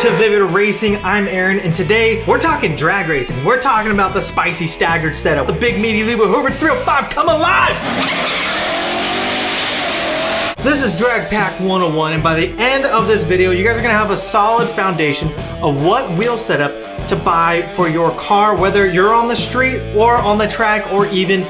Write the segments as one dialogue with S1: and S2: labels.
S1: to Vivid Racing. I'm Aaron, and today we're talking drag racing. We're talking about the spicy staggered setup, the big meaty Levo Hoover 305 come alive! This is Drag Pack 101, and by the end of this video, you guys are gonna have a solid foundation of what wheel setup to buy for your car, whether you're on the street or on the track or even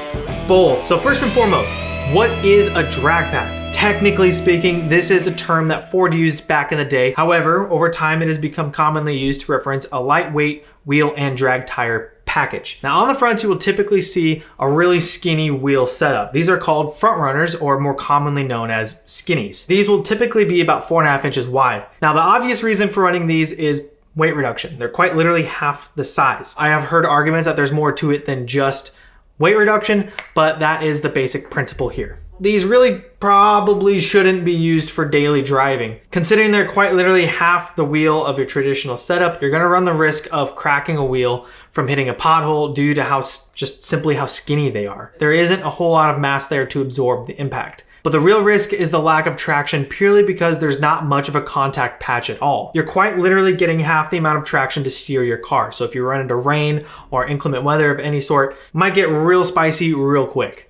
S1: both. So first and foremost, what is a drag pack? Technically speaking, this is a term that Ford used back in the day. However, over time it has become commonly used to reference a lightweight wheel and drag tire package. Now on the fronts, you will typically see a really skinny wheel setup. These are called front runners, or more commonly known as skinnies. These will typically be about 4.5 inches wide. Now the obvious reason for running these is weight reduction. They're quite literally half the size. I have heard arguments that there's more to it than just weight reduction, but that is the basic principle here. These really probably shouldn't be used for daily driving. Considering they're quite literally half the wheel of your traditional setup, you're gonna run the risk of cracking a wheel from hitting a pothole due to just simply how skinny they are. There isn't a whole lot of mass there to absorb the impact. But the real risk is the lack of traction, purely because there's not much of a contact patch at all. You're quite literally getting half the amount of traction to steer your car. So if you run into rain or inclement weather of any sort, it might get real spicy real quick.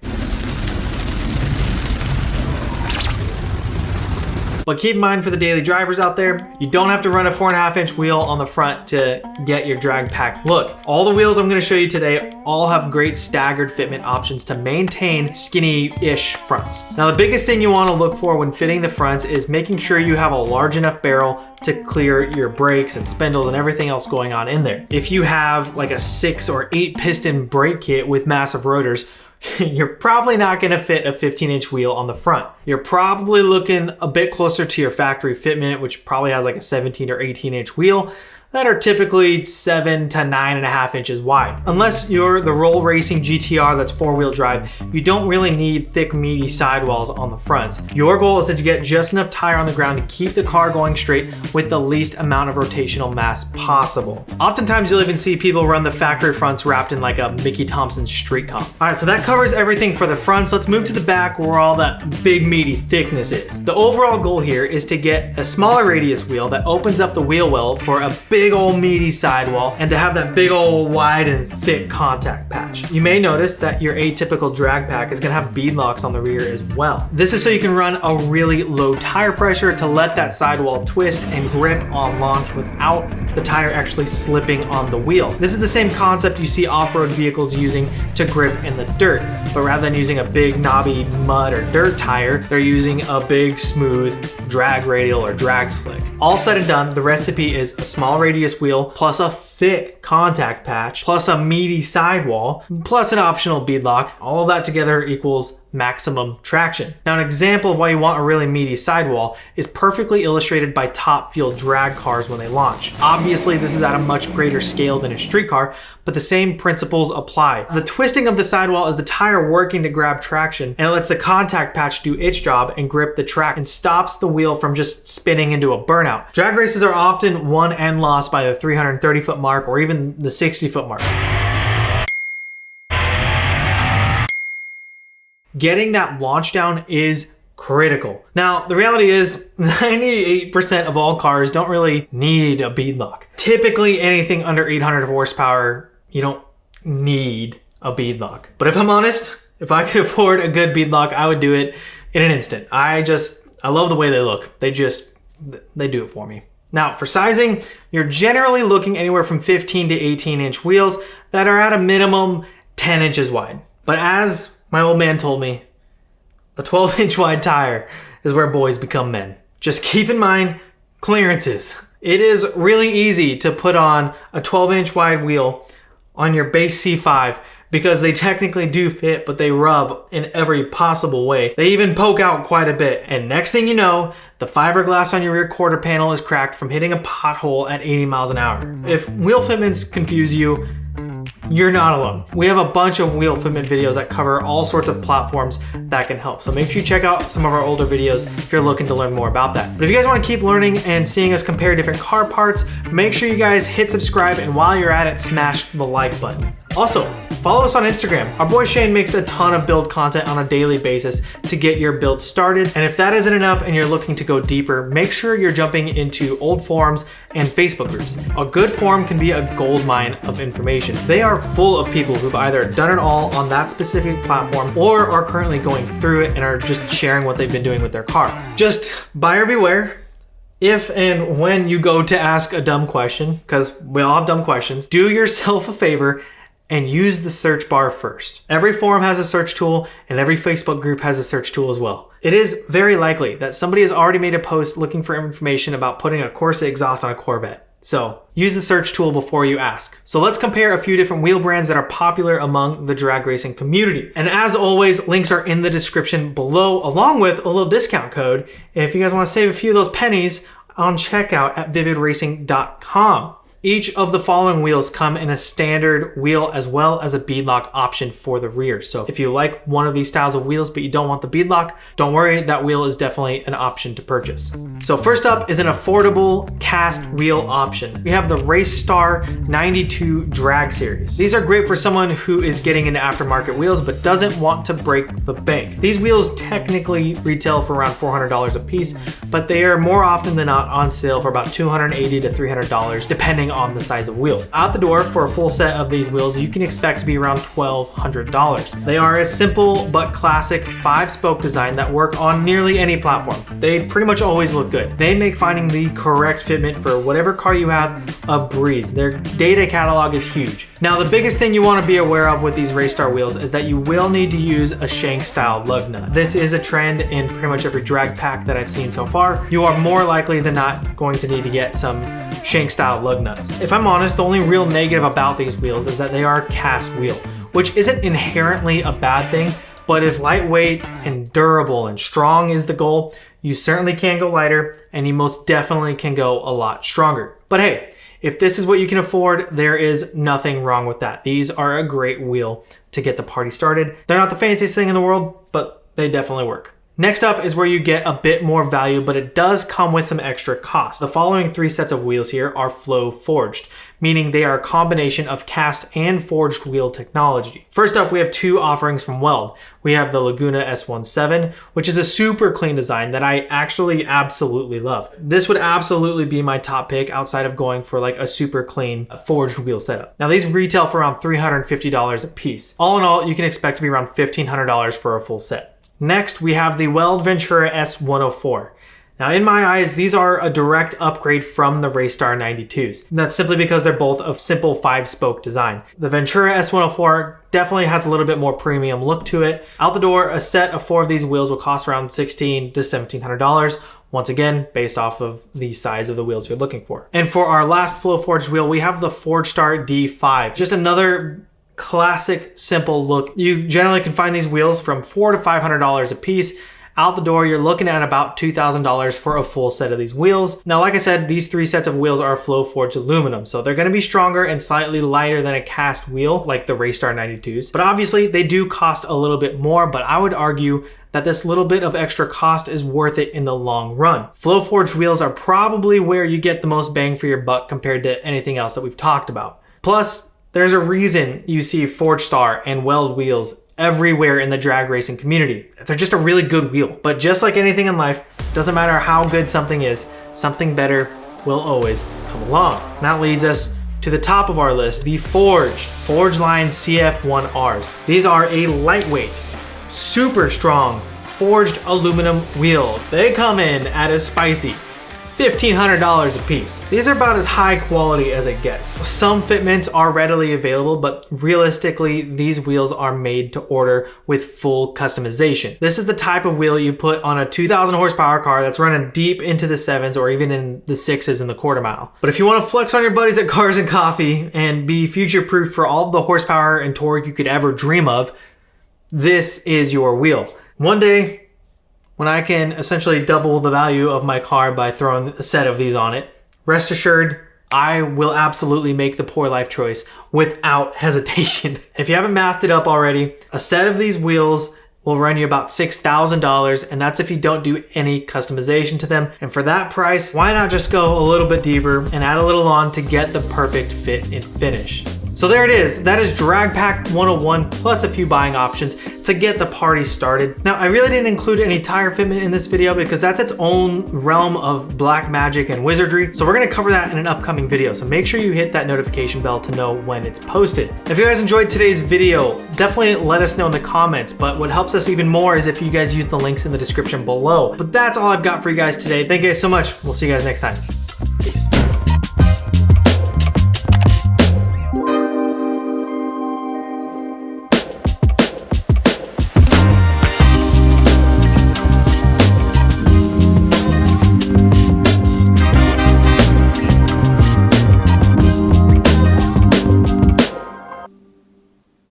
S1: But keep in mind, for the daily drivers out there, you don't have to run a 4.5 inch wheel on the front to get your drag pack look. All the wheels I'm gonna show you today all have great staggered fitment options to maintain skinny-ish fronts. Now the biggest thing you wanna look for when fitting the fronts is making sure you have a large enough barrel to clear your brakes and spindles and everything else going on in there. If you have like a 6 or 8 piston brake kit with massive rotors, you're probably not gonna fit a 15 inch wheel on the front. You're probably looking a bit closer to your factory fitment, which probably has like a 17 or 18 inch wheel that are typically 7 to 9.5 inches wide. Unless you're the Roll Racing GTR that's 4-wheel drive, you don't really need thick, meaty sidewalls on the fronts. Your goal is that you get just enough tire on the ground to keep the car going straight with the least amount of rotational mass possible. Oftentimes you'll even see people run the factory fronts wrapped in like a Mickey Thompson street comp. All right, so that covers everything for the fronts. Let's move to the back where all that big, meaty thickness is. The overall goal here is to get a smaller radius wheel that opens up the wheel well for a big old meaty sidewall, and to have that big old wide and thick contact patch. You may notice that your atypical drag pack is gonna have bead locks on the rear as well. This is so you can run a really low tire pressure to let that sidewall twist and grip on launch without the tire actually slipping on the wheel. This is the same concept you see off-road vehicles using to grip in the dirt, but rather than using a big knobby mud or dirt tire, they're using a big smooth drag radial or drag slick. All said and done, the recipe is a small radius wheel plus a thick contact patch plus a meaty sidewall plus an optional bead lock. All of that together equals maximum traction. Now, an example of why you want a really meaty sidewall is perfectly illustrated by top fuel drag cars when they launch. Obviously, this is at a much greater scale than a street car, but the same principles apply. The twisting of the sidewall is the tire working to grab traction, and it lets the contact patch do its job and grip the track and stops the wheel from just spinning into a burnout. Drag races are often won and lost by the 330 foot mark or even the 60 foot mark. Getting that launch down is critical. Now, the reality is 98% of all cars don't really need a bead lock. Typically anything under 800 horsepower, you don't need a bead lock. But if I'm honest, if I could afford a good bead lock, I would do it in an instant. I love the way they look. They do it for me. Now, for sizing, you're generally looking anywhere from 15 to 18 inch wheels that are at a minimum 10 inches wide. But as my old man told me, a 12 inch wide tire is where boys become men. Just keep in mind clearances. It is really easy to put on a 12 inch wide wheel on your base C5 because they technically do fit, but they rub in every possible way. They even poke out quite a bit. And next thing you know, the fiberglass on your rear quarter panel is cracked from hitting a pothole at 80 miles an hour. If wheel fitments confuse you, you're not alone. We have a bunch of wheel fitment videos that cover all sorts of platforms that can help. So make sure you check out some of our older videos if you're looking to learn more about that. But if you guys want to keep learning and seeing us compare different car parts, make sure you guys hit subscribe, and while you're at it, smash the like button. Also, Follow us on Instagram. Our boy Shane makes a ton of build content on a daily basis to get your build started. And if that isn't enough and you're looking to go deeper, make sure you're jumping into old forums and Facebook groups. A good forum can be a gold mine of information. They are full of people who've either done it all on that specific platform or are currently going through it and are just sharing what they've been doing with their car. Just buyer beware. If and when you go to ask a dumb question, because we all have dumb questions, do yourself a favor and use the search bar first. Every forum has a search tool and every Facebook group has a search tool as well. It is very likely that somebody has already made a post looking for information about putting a Corsa exhaust on a Corvette. So use the search tool before you ask. So let's compare a few different wheel brands that are popular among the drag racing community. And as always, links are in the description below, along with a little discount code if you guys want to save a few of those pennies on checkout at vividracing.com. Each of the following wheels come in a standard wheel as well as a beadlock option for the rear. So if you like one of these styles of wheels but you don't want the beadlock, don't worry, that wheel is definitely an option to purchase. So first up is an affordable cast wheel option. We have the Racestar 92 Drag Series. These are great for someone who is getting into aftermarket wheels but doesn't want to break the bank. These wheels technically retail for around $400 a piece, but they are more often than not on sale for about $280 to $300 depending on the size of wheel. Out the door for a full set of these wheels, you can expect to be around $1,200. They are a simple but classic 5-spoke design that work on nearly any platform. They pretty much always look good. They make finding the correct fitment for whatever car you have a breeze. Their data catalog is huge. Now, the biggest thing you want to be aware of with these Racestar wheels is that you will need to use a shank style lug nut. This is a trend in pretty much every drag pack that I've seen so far. You are more likely than not going to need to get some shank style lug nuts. If I'm honest, the only real negative about these wheels is that they are cast wheel, which isn't inherently a bad thing, but if lightweight and durable and strong is the goal, you certainly can go lighter and you most definitely can go a lot stronger. But hey, if this is what you can afford, there is nothing wrong with that. These are a great wheel to get the party started. They're not the fanciest thing in the world, but they definitely work. Next up is where you get a bit more value, but it does come with some extra cost. The following 3 sets of wheels here are flow forged, meaning they are a combination of cast and forged wheel technology. First up, we have 2 offerings from Weld. We have the Laguna S17, which is a super clean design that I actually absolutely love. This would absolutely be my top pick outside of going for like a super clean forged wheel setup. Now these retail for around $350 a piece. All in all, you can expect to be around $1,500 for a full set. Next, we have the WELD Ventura S104. Now, in my eyes, these are a direct upgrade from the Racestar 92s. And that's simply because they're both a simple 5-spoke design. The Ventura S104 definitely has a little bit more premium look to it. Out the door, a set of 4 of these wheels will cost around $1,600 to $1,700. Once again, based off of the size of the wheels you're looking for. And for our last flow forged wheel, we have the Forgestar D5. Just another classic, simple look. You generally can find these wheels from $400 to $500 a piece. Out the door, you're looking at about $2,000 for a full set of these wheels. Now, like I said, these 3 sets of wheels are flow forged aluminum, so they're going to be stronger and slightly lighter than a cast wheel like the Racestar 92s. But obviously, they do cost a little bit more, but I would argue that this little bit of extra cost is worth it in the long run. Flow forged wheels are probably where you get the most bang for your buck compared to anything else that we've talked about. Plus, there's a reason you see Forgestar and Weld wheels everywhere in the drag racing community. They're just a really good wheel. But just like anything in life, doesn't matter how good something is, something better will always come along. And that leads us to the top of our list, the Forgeline CF1Rs. These are a lightweight, super strong, forged aluminum wheel. They come in at a spicy $1,500 a piece. These are about as high quality as it gets. Some fitments are readily available, but realistically, these wheels are made to order with full customization. This is the type of wheel you put on a 2,000 horsepower car that's running deep into the 7s or even in the 6s in the quarter mile. But if you want to flex on your buddies at Cars and Coffee and be future-proof for all of the horsepower and torque you could ever dream of, this is your wheel. One day, when I can essentially double the value of my car by throwing a set of these on it, rest assured, I will absolutely make the poor life choice without hesitation. If you haven't mathed it up already, a set of these wheels will run you about $6,000, and that's if you don't do any customization to them. And for that price, why not just go a little bit deeper and add a little on to get the perfect fit and finish? So So there it is. That is Drag Pack 101 plus a few buying options to get the party started. Now, I really didn't include any tire fitment in this video because that's its own realm of black magic and wizardry. So we're gonna cover that in an upcoming video. So make sure you hit that notification bell to know when it's posted. If you guys enjoyed today's video, definitely let us know in the comments. But what helps us even more is if you guys use the links in the description below. But that's all I've got for you guys today. Thank you guys so much. We'll see you guys next time. Peace.